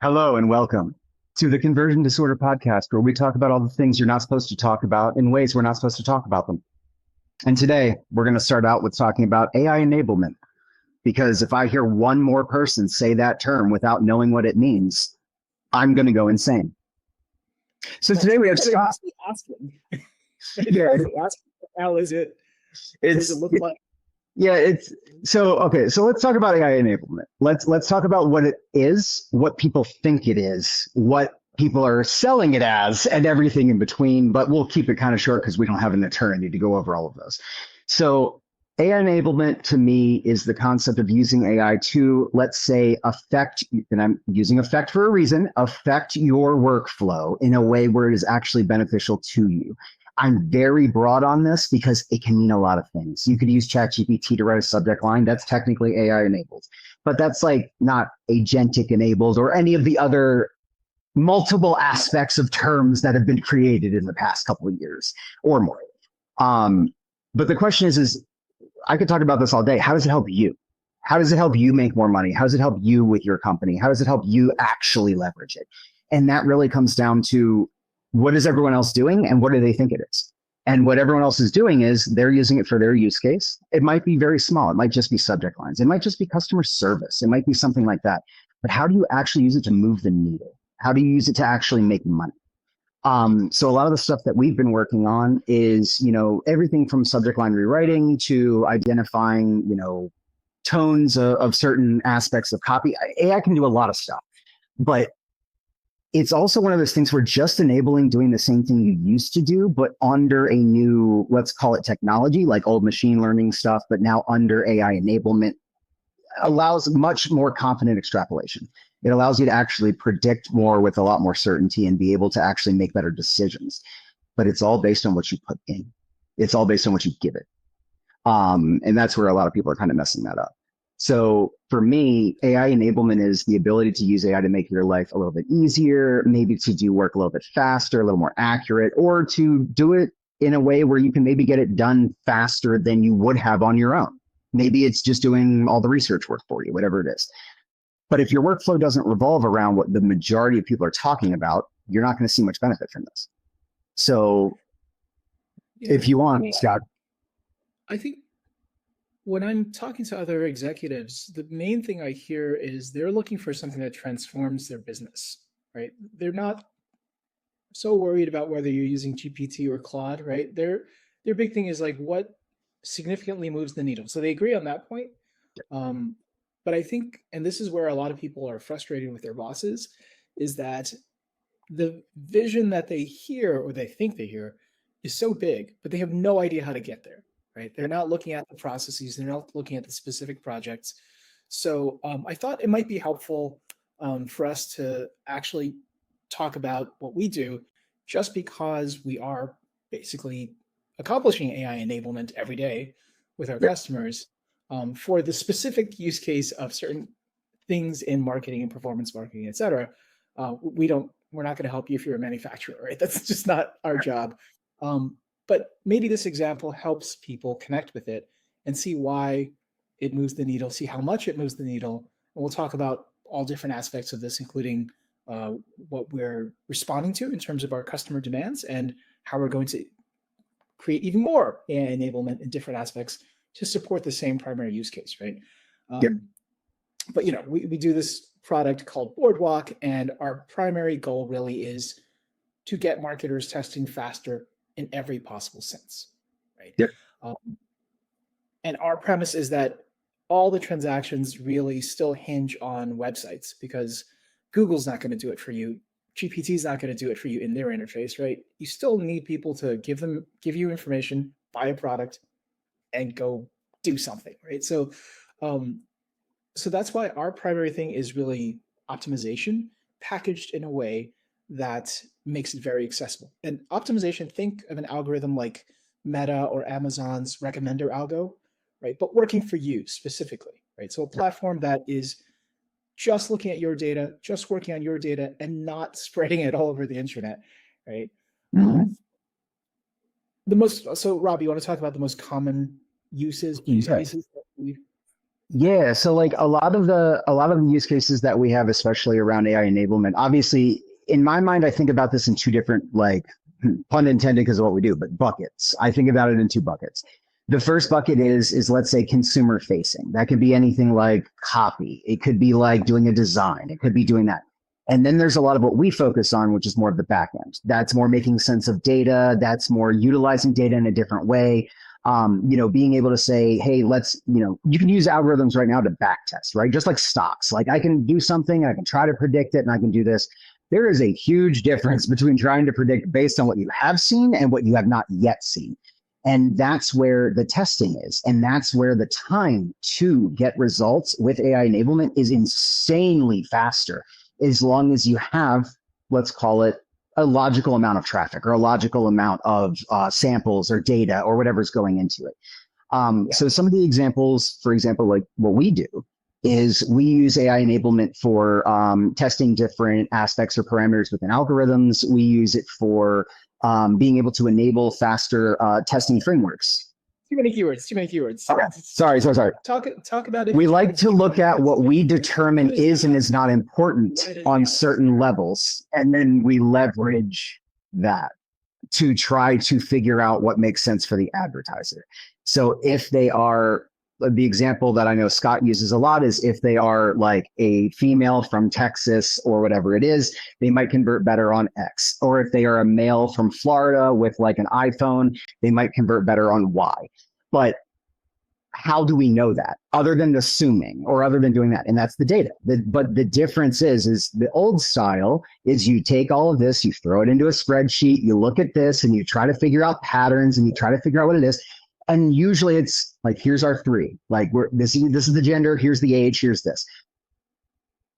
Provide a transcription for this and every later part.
Hello and welcome to the Conversion Disorder Podcast, where we talk about all the things you're not supposed to talk about in ways we're not supposed to talk about them. And today we're going to start out with talking about AI enablement, because if I hear one more person say that term without knowing what it means, I'm going to go insane. So today we have Scott. Asking. Yeah, Ask, how is it? What does it look like? yeah, it's so okay. So let's talk about AI enablement. Let's talk about what it is, what people think it is, what people are selling it as, and everything in between. But we'll keep it kind of short because we don't have an eternity to go over all of those. So AI enablement to me is the concept of using AI to, let's say, affect, and I'm using affect for a reason, affect your workflow in a way where it is actually beneficial to you. I'm very broad on this because it can mean a lot of things. You could use ChatGPT to write a subject line. That's technically AI enabled, but that's like not agentic enabled or any of the other multiple aspects of terms that have been created in the past couple of years or more. Um, but the question is I could talk about this all day. How does it help you? How does it help you make more money? How does it help you with your company? How does it help you actually leverage it? And that really comes down to what is everyone else doing and what do they think it is? And what everyone else is doing is they're using it for their use case. It might be very small. It might just be subject lines. It might just be customer service. It might be something like that. But how do you actually use it to move the needle? How do you use it to actually make money? So a lot of the stuff that we've been working on is, everything from subject line rewriting to identifying, tones of certain aspects of copy. AI can do a lot of stuff, but it's also one of those things where just enabling doing the same thing you used to do, but under a new, let's call it technology, like old machine learning stuff, but now under AI enablement allows much more confident extrapolation. It allows you to actually predict more with a lot more certainty and be able to actually make better decisions. But it's all based on what you put in. It's all based on what you give it. And that's where a lot of people are kind of messing that up. So for me, AI enablement is the ability to use AI to make your life a little bit easier, maybe to do work a little bit faster, a little more accurate, or to do it in a way where you can maybe get it done faster than you would have on your own. Maybe it's just doing all the research work for you, whatever it is. But if your workflow doesn't revolve around what the majority of people are talking about, you're not going to see much benefit from this. So if you want, Scott. I think when I'm talking to other executives, the main thing I hear is they're looking for something that transforms their business, right? They're not so worried about whether you're using GPT or Claude, right? Their big thing is like what significantly moves the needle. So they agree on that point. But I think, and this is where a lot of people are frustrated with their bosses, is that the vision that they hear or they think they hear is so big, but they have no idea how to get there, right? They're not looking at the processes, they're not looking at the specific projects. So I thought it might be helpful for us to actually talk about what we do, just because we are basically accomplishing AI enablement every day with our customers for the specific use case of certain things in marketing and performance marketing, et cetera. We're not going to help you if you're a manufacturer, right? That's just not our job. But maybe this example helps people connect with it and see why it moves the needle, see how much it moves the needle. And we'll talk about all different aspects of this, including what we're responding to in terms of our customer demands and how we're going to create even more AI enablement in different aspects to support the same primary use case, right? Yep. But we do this product called Boardwalk, and our primary goal really is to get marketers testing faster in every possible sense, right? Yep. And our premise is that all the transactions really still hinge on websites, because Google's not going to do it for you. GPT is not going to do it for you in their interface, right? You still need people to give you information, buy a product, and go do something, right? So that's why our primary thing is really optimization packaged in a way that makes it very accessible. And optimization, think of an algorithm like Meta or Amazon's recommender algo, right? But working for you specifically, right? So a platform that is just looking at your data, just working on your data, and not spreading it all over the internet, right? Mm-hmm. So Rob, you want to talk about the most common use cases that we Yeah, so like a lot of the use cases that we have, especially around AI enablement, obviously in my mind, I think about this in two different like pun intended because of what we do, but buckets. I think about it in two buckets. The first bucket is let's say consumer facing. That could be anything like copy. It could be like doing a design. It could be doing that. And then there's a lot of what we focus on, which is more of the back end. That's more making sense of data. That's more utilizing data in a different way. Being able to say, hey, you can use algorithms right now to back test, right? Just like stocks. Like I can do something, I can try to predict it, and I can do this. There is a huge difference between trying to predict based on what you have seen and what you have not yet seen. And that's where the testing is. And that's where the time to get results with AI enablement is insanely faster as long as you have, let's call it, a logical amount of traffic or a logical amount of samples or data or whatever's going into it. Yeah. So some of the examples, for example, like what we do is we use AI enablement for testing different aspects or parameters within algorithms. We use it for being able to enable faster testing frameworks. Too many keywords. Too many keywords. Okay. Sorry. Talk about it We in like terms to of look at what we determine what is is and that? is not important What is on AI? certain levels, and then we leverage that to try to figure out what makes sense for the advertiser. So if they are, the example that I know Scott uses a lot is if they are like a female from Texas or whatever it is, they might convert better on X. Or if they are a male from Florida with like an iPhone, they might convert better on Y. But how do we know that other than assuming or other than doing that? And that's the data. But the difference is the old style is you take all of this, you throw it into a spreadsheet, you look at this and you try to figure out patterns and you try to figure out what it is. And usually it's like, here's our three, like this is the gender, here's the age, here's this.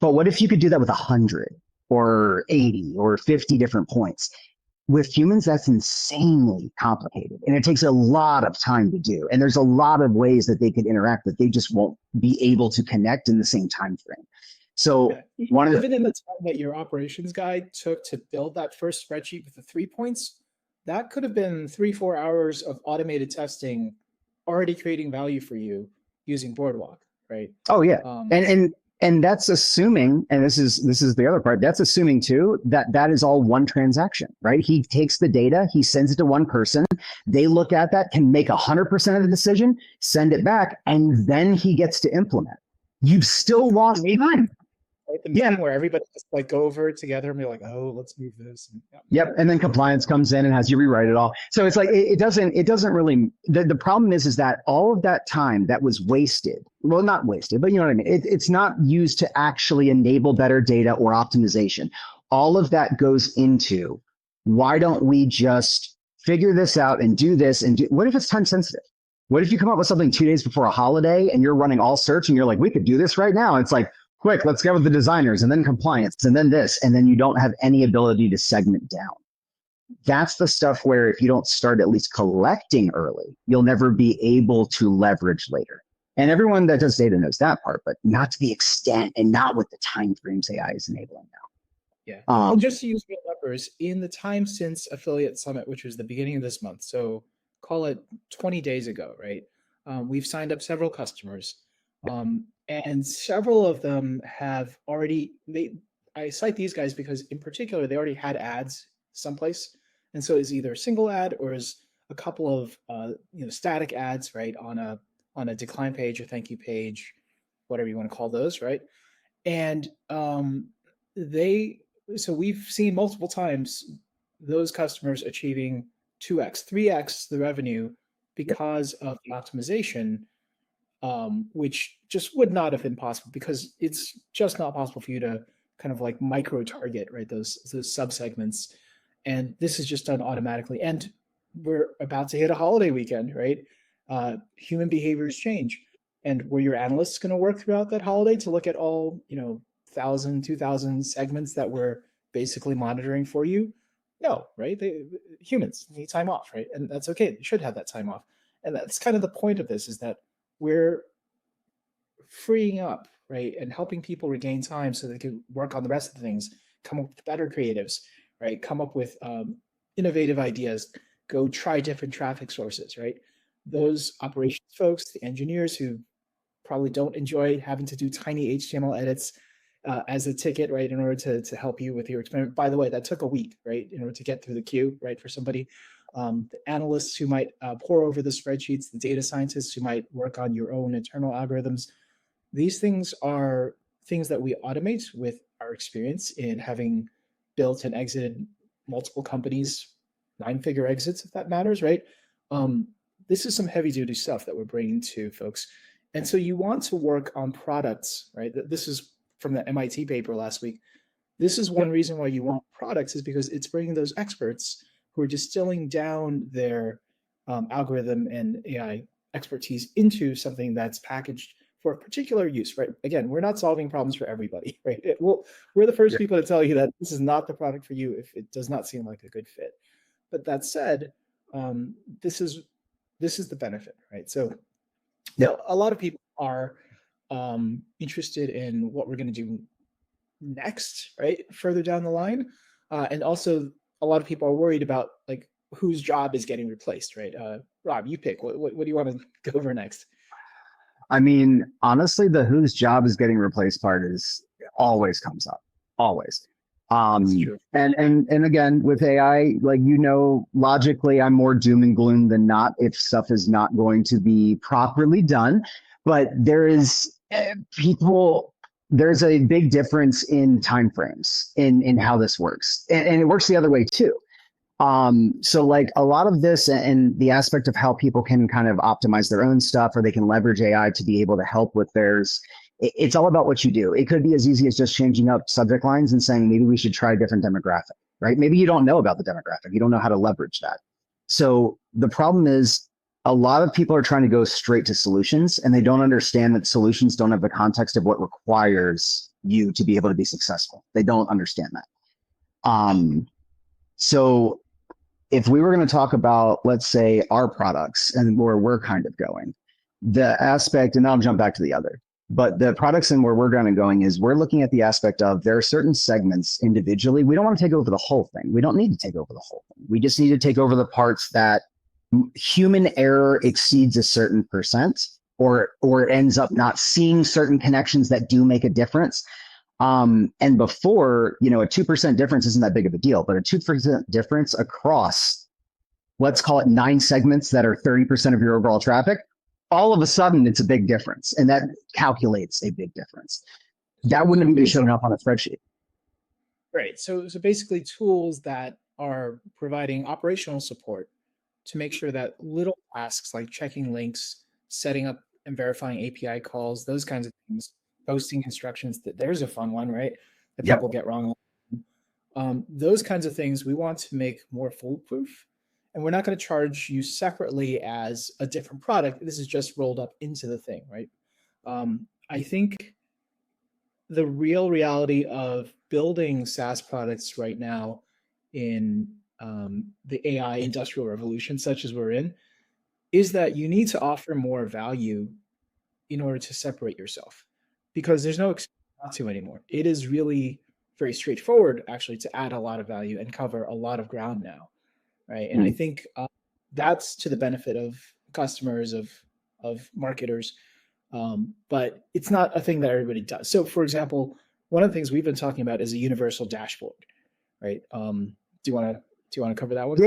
But what if you could do that with 100 or 80 or 50 different points? With humans, that's insanely complicated and it takes a lot of time to do. And there's a lot of ways that they could interact that they just won't be able to connect in the same time frame. So Yeah. one of the, Even in the time that your operations guy took to build that first spreadsheet with the 3 points, that could have been 3, 4 hours of automated testing already creating value for you using Boardwalk, right? oh yeah. Um, And that's assuming, and this is the other part, that's assuming too that that is all one transaction, right? He takes the data, he sends it to one person, they look at that, can make 100% of the decision, send it back, and then he gets to implement. You've still lost time. right? The Yeah. meeting where everybody just like go over it together and be like, oh, let's move this. And, yeah. Yep. And then compliance comes in and has you rewrite it all. So it's like, it doesn't really, the problem is that all of that time that was wasted, well, not wasted, but you know what I mean? It's not used to actually enable better data or optimization. All of that goes into why don't we just figure this out and do this and do, what if it's time sensitive? What if you come up with something 2 days before a holiday and you're running all search and you're like, we could do this right now. It's like, quick, let's get with the designers and then compliance and then this, and then you don't have any ability to segment down. That's the stuff where if you don't start at least collecting early, you'll never be able to leverage later. And everyone that does data knows that part, but not to the extent and not with the time frames AI is enabling Yeah. now. Well, just to use real numbers, in the time since Affiliate Summit, which was the beginning of this month, so call it 20 days ago, right? We've signed up several customers, and several of them have already. I cite these guys because, in particular, they already had ads someplace, and so it's either a single ad or is a couple of static ads, right, on a decline page or thank you page, whatever you want to call those, right? And they so we've seen multiple times those customers achieving 2x 3x the revenue because of the optimization, which just would not have been possible because it's just not possible for you to kind of like micro target, right, those subsegments. And this is just done automatically, and we're about to hit a holiday weekend, right? Human behaviors change, and were your analysts going to work throughout that holiday to look at all 1,000, 2,000 segments that we're basically monitoring for you? No, right? Humans need time off, right? And that's okay. They should have that time off. And that's kind of the point of this, is that we're freeing up, right, and helping people regain time so they can work on the rest of the things, come up with better creatives, right? Come up with innovative ideas, go try different traffic sources, right? Those operations folks, the engineers who probably don't enjoy having to do tiny HTML edits as a ticket, right, in order to help you with your experiment. By the way, that took a week, right, in order to get through the queue, right, for somebody. The analysts who might pore over the spreadsheets, the data scientists who might work on your own internal algorithms. These things are things that we automate with our experience in having built and exited multiple companies, 9-figure exits, if that matters, right? This is some heavy duty stuff that we're bringing to folks. And so you want to work on products, right? This is from the MIT paper last week. This is one reason why you want products, is because it's bringing those experts who are distilling down their algorithm and AI expertise into something that's packaged for a particular use, right? Again, we're not solving problems for everybody, right? We're the first people to tell you that this is not the product for you if it does not seem like a good fit. But that said, this is the benefit, right? So a lot of people are interested in what we're going to do next, right? Further down the line. And also a lot of people are worried about like whose job is getting replaced, right? Rob, you pick. What do you want to go over next? I mean, honestly, the whose job is getting replaced part is always comes up, always. And again, with AI, like, logically, I'm more doom and gloom than not if stuff is not going to be properly done. But there's a big difference in timeframes in how this works, and it works the other way too. So like a lot of this and the aspect of how people can kind of optimize their own stuff, or they can leverage AI to be able to help with theirs. It's all about what you do. It could be as easy as just changing up subject lines and saying, maybe we should try a different demographic, right? Maybe you don't know about the demographic. You don't know how to leverage that. So the problem is a lot of people are trying to go straight to solutions, and they don't understand that solutions don't have the context of what requires you to be able to be successful. They don't understand that. So if we were going to talk about, let's say, our products and where we're kind of going, the aspect, and I'll jump back to the other, but the products and where we're kind of going is we're looking at the aspect of there are certain segments individually. We don't want to take over the whole thing. We don't need to take over the whole thing. We just need to take over the parts that human error exceeds a certain percent, or ends up not seeing certain connections that do make a difference. And before, a 2% difference isn't that big of a deal, but a 2% difference across, let's call it 9 segments that are 30% of your overall traffic, all of a sudden it's a big difference. And that calculates a big difference. That wouldn't be showing up on a spreadsheet. Right. So basically tools that are providing operational support to make sure that little tasks like checking links, setting up and verifying API calls, those kinds of things, posting instructions, that there's a fun one, right? That people get wrong. Those kinds of things we want to make more foolproof. And we're not going to charge you separately as a different product. This is just rolled up into the thing, right? I think the real reality of building SaaS products right now in the AI industrial revolution, such as we're in, is that you need to offer more value in order to separate yourself, because there's no excuse not to anymore. It is really very straightforward, actually, to add a lot of value and cover a lot of ground now, right? And I think that's to the benefit of customers, of marketers, but it's not a thing that everybody does. So, for example, one of the things we've been talking about is a universal dashboard, right? Do you want to cover that one?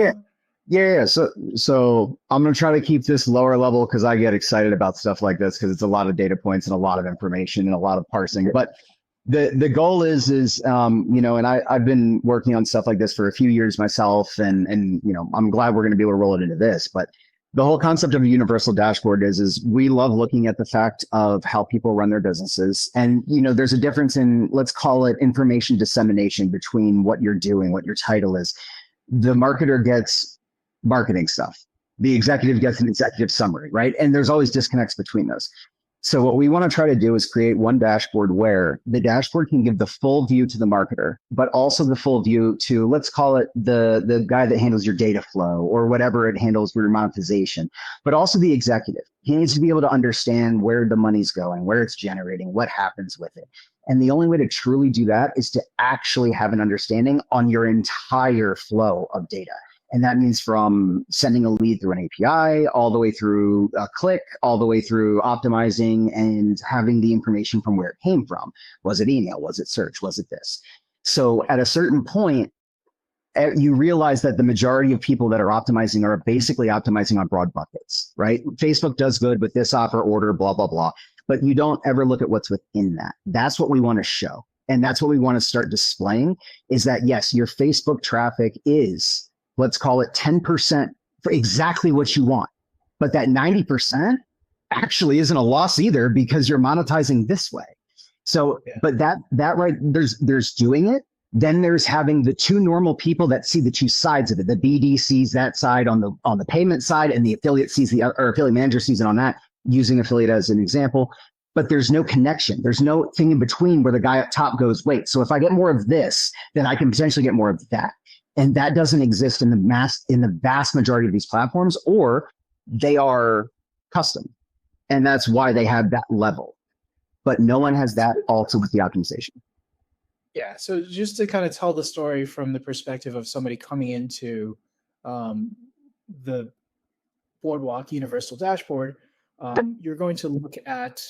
Yeah. So I'm going to try to keep this lower level because I get excited about stuff like this because it's a lot of data points and a lot of information and a lot of parsing. But the goal is and I've been working on stuff like this for a few years myself, and I'm glad we're going to be able to roll it into this. But the whole concept of a universal dashboard is we love looking at the fact of how people run their businesses. And, there's a difference in, let's call it, information dissemination between what you're doing, what your title is. The marketer gets marketing stuff. The executive gets an executive summary, right? And there's always disconnects between those. So what we want to try to do is create one dashboard where the dashboard can give the full view to the marketer, but also the full view to, let's call it, the guy that handles your data flow or whatever it handles for your monetization, but also the executive. He needs to be able to understand where the money's going, where it's generating, what happens with it. And the only way to truly do that is to actually have an understanding on your entire flow of data. And that means from sending a lead through an API, all the way through a click, all the way through optimizing and having the information from where it came from. Was it email? Was it search? Was it this? So at a certain point, you realize that the majority of people that are optimizing are basically optimizing on broad buckets, right? Facebook does good with this offer, order, blah, blah, blah. But you don't ever look at what's within that. That's what we want to show. And that's what we want to start displaying is that, yes, your Facebook traffic is, let's call it 10% for exactly what you want. But that 90% actually isn't a loss either because you're monetizing this way. So, but that right, there's doing it. Then there's having the two normal people that see the two sides of it. The BD sees that side on the payment side, and the affiliate sees the or affiliate manager sees it on that, using affiliate as an example. But there's no connection. There's no thing in between where the guy up top goes, wait, so if I get more of this, then I can potentially get more of that. And that doesn't exist in the vast majority of these platforms, or they are custom. And that's why they have that level. But no one has that also with the optimization. Yeah, so just to kind of tell the story from the perspective of somebody coming into the Boardwalk Universal Dashboard, you're going to look at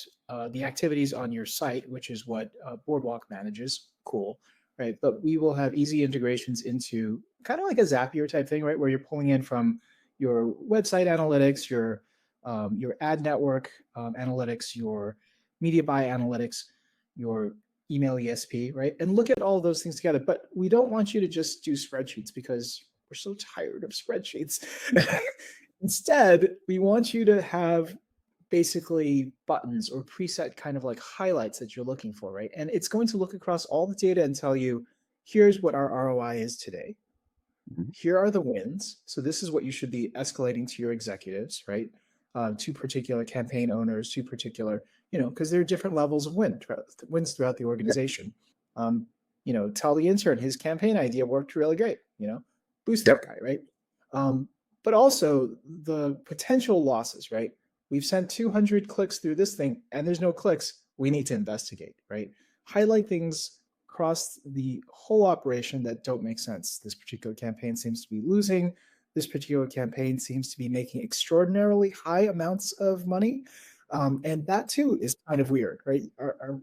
the activities on your site, which is what Boardwalk manages. Cool, right? But we will have easy integrations into kind of like a Zapier type thing, right? Where you're pulling in from your website analytics, your ad network analytics, your media buy analytics, your email ESP, right? And look at all those things together. But we don't want you to just do spreadsheets because we're so tired of spreadsheets. Instead, we want you to have basically buttons or preset kind of like highlights that you're looking for, right? And it's going to look across all the data and tell you, here's what our ROI is today. Here are the wins. So this is what you should be escalating to your executives, right? To particular campaign owners, to particular, because there are different levels of wins throughout the organization. Tell the intern his campaign idea worked really great, boost that guy, right? But also the potential losses, right? We've sent 200 clicks through this thing and there's no clicks. We need to investigate, right? Highlight things across the whole operation that don't make sense. This particular campaign seems to be losing. This particular campaign seems to be making extraordinarily high amounts of money. And that too is kind of weird, right? Are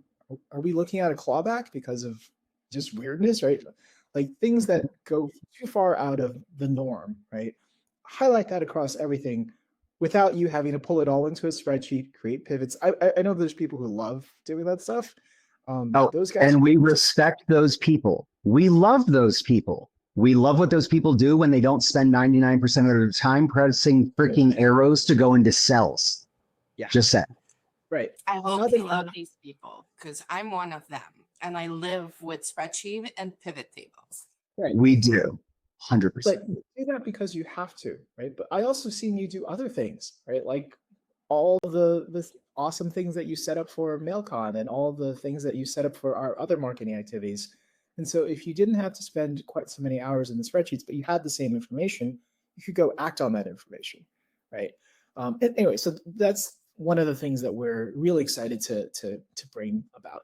we looking at a clawback because of just weirdness, right? Like things that go too far out of the norm, right? Highlight that across everything without you having to pull it all into a spreadsheet, create pivots. I know there's people who love doing that stuff. Those guys, and we respect those people. We love those people. We love what those people do when they don't spend 99% of their time pressing freaking arrows to go into cells. Yeah. Just saying. Right. I hope you love these people because I'm one of them and I live with spreadsheet and pivot tables. Right. We do. 100%. But you do that because you have to, right? But I also seen you do other things, right? Like all the awesome things that you set up for MailCon and all the things that you set up for our other marketing activities. And so if you didn't have to spend quite so many hours in the spreadsheets, but you had the same information, you could go act on that information, right? And anyway, so that's one of the things that we're really excited to bring about.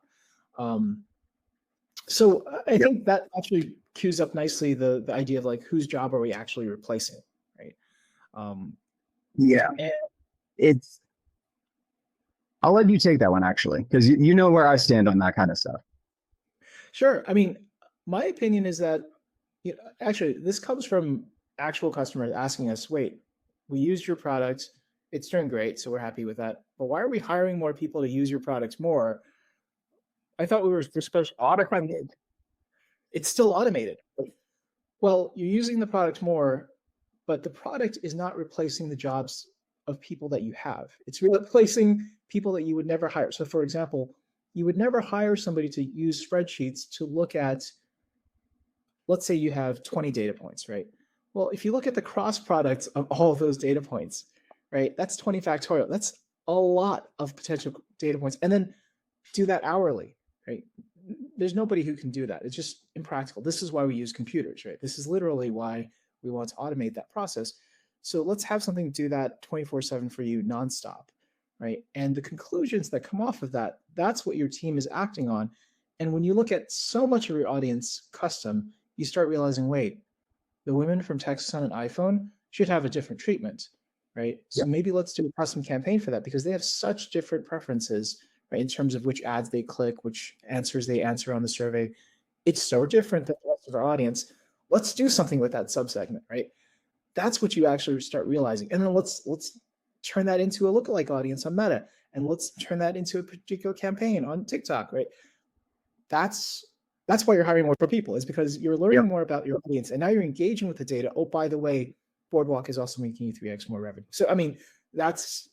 So I think that actually cues up nicely the idea of like whose job are we actually replacing, right? I'll let you take that one actually, because you know where I stand on that kind of stuff. Sure. I mean, my opinion is that actually this comes from actual customers asking us, wait, we used your product, it's doing great, so we're happy with that. But why are we hiring more people to use your products more? I thought we were supposed to automate. It's still automated. Well, you're using the product more, but the product is not replacing the jobs of people that you have. It's replacing people that you would never hire. So for example, you would never hire somebody to use spreadsheets to look at, let's say you have 20 data points, right? Well, if you look at the cross products of all of those data points, right, that's 20 factorial. That's a lot of potential data points. And then do that hourly, right? There's nobody who can do that. It's just impractical. This is why we use computers, right? This is literally why we want to automate that process. So let's have something do that 24/7 for you nonstop, right? And the conclusions that come off of that, that's what your team is acting on. And when you look at so much of your audience custom, you start realizing, wait, the women from Texas on an iPhone should have a different treatment, right? So maybe let's do a custom campaign for that because they have such different preferences, right? In terms of which ads they click, which answers they answer on the survey. It's so different than the rest of our audience. Let's do something with that subsegment, right? That's what you actually start realizing. And then let's turn that into a lookalike audience on Meta. And let's turn that into a particular campaign on TikTok, right? That's why you're hiring more people, is because you're learning more about your audience. And now you're engaging with the data. Oh, by the way, Boardwalk is also making you 3x more revenue. So, I mean, that's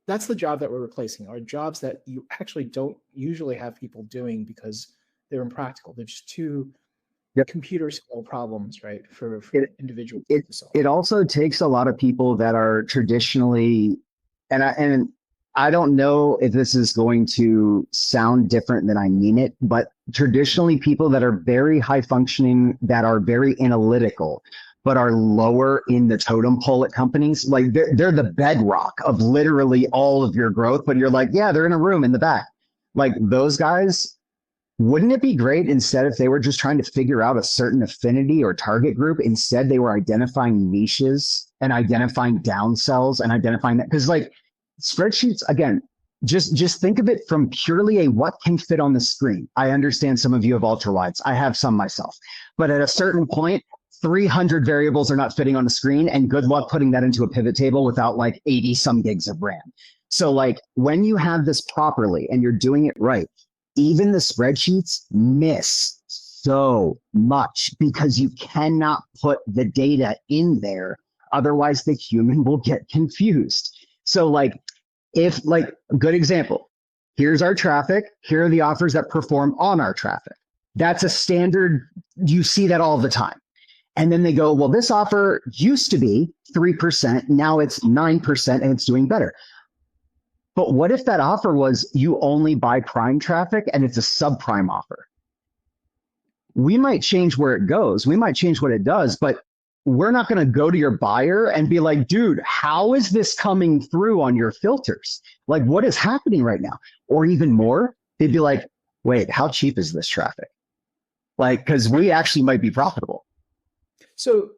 the job that we're replacing, are jobs that you actually don't usually have people doing because they're impractical. They're just too computer scale problems, right? For individuals to solve. It also takes a lot of people that are traditionally, and I don't know if this is going to sound different than I mean it, but traditionally people that are very high functioning, that are very analytical, but are lower in the totem pole at companies, like they're the bedrock of literally all of your growth, but you're like, yeah, they're in a room in the back. Like those guys, wouldn't it be great instead if they were just trying to figure out a certain affinity or target group? Instead, they were identifying niches and identifying downsells and identifying that. Because like spreadsheets, again, just think of it from purely a what can fit on the screen. I understand some of you have ultra wides. I have some myself. But at a certain point, 300 variables are not fitting on the screen, and good luck putting that into a pivot table without like 80 some gigs of RAM. So like when you have this properly and you're doing it right, even the spreadsheets miss so much because you cannot put the data in there. Otherwise, the human will get confused. So like, if like a good example, here's our traffic. Here are the offers that perform on our traffic. That's a standard. You see that all the time. And then they go, well, this offer used to be 3%. Now it's 9% and it's doing better. But what if that offer was you only buy prime traffic and it's a subprime offer? We might change where it goes. We might change what it does, but we're not going to go to your buyer and be like, dude, how is this coming through on your filters? Like, what is happening right now? Or even more, they'd be like, wait, how cheap is this traffic? Like, because we actually might be profitable. So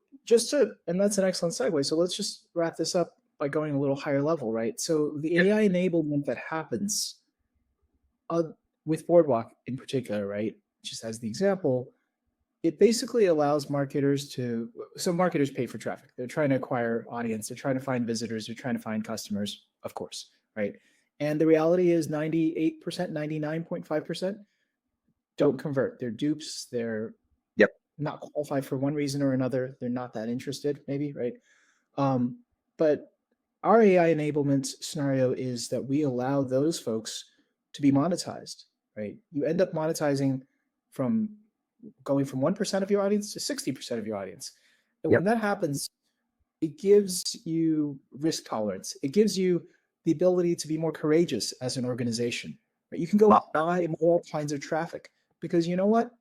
and that's an excellent segue. So let's just wrap this up by going a little higher level, right? So the AI enablement that happens with Boardwalk in particular, right? Just as the example, it basically allows marketers so marketers pay for traffic. They're trying to acquire audience. They're trying to find visitors. They're trying to find customers, of course, right? And the reality is 98%, 99.5% don't convert. They're dupes. They're not qualified for one reason or another. They're not that interested, maybe, right? But our AI enablement scenario is that we allow those folks to be monetized, right? You end up monetizing going from 1% of your audience to 60% of your audience. And when that happens, it gives you risk tolerance. It gives you the ability to be more courageous as an organization, right? You can go buy all kinds of traffic because you know what?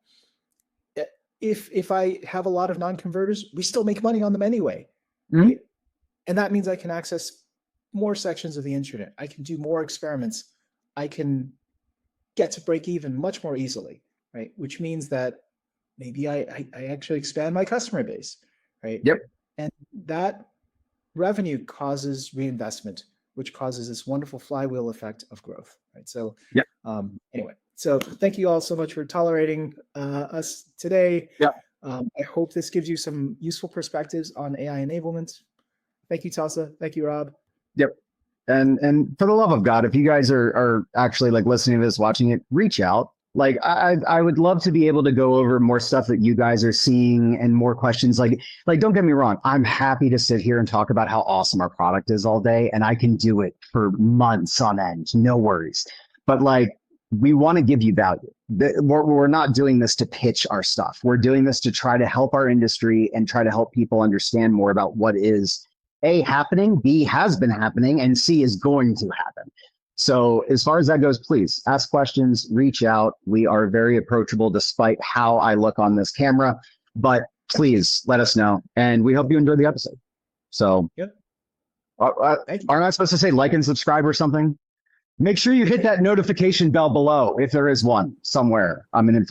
If I have a lot of non-converters, we still make money on them anyway, right? And that means I can access more sections of the internet. I can do more experiments. I can get to break even much more easily, right? Which means that maybe I actually expand my customer base, right? And that revenue causes reinvestment, which causes this wonderful flywheel effect of growth, right? So anyway, so thank you all so much for tolerating us today. I hope this gives you some useful perspectives on AI enablement. Thank you, Tasa. Thank you, Rob. And for the love of God, if you guys are actually like listening to this, watching it, reach out. Like I would love to be able to go over more stuff that you guys are seeing and more questions. Like don't get me wrong, I'm happy to sit here and talk about how awesome our product is all day, and I can do it for months on end, no worries. But like, we want to give you value. We're not doing this to pitch our stuff. We're doing this to try to help our industry and try to help people understand more about what is A, happening, B, has been happening, and C, is going to happen. So as far as that goes, please ask questions, reach out. We are very approachable despite how I look on this camera, but please let us know. And we hope you enjoyed the episode. So aren't I supposed to say like and subscribe or something? Make sure you hit that notification bell below if there is one somewhere. I'm an influencer.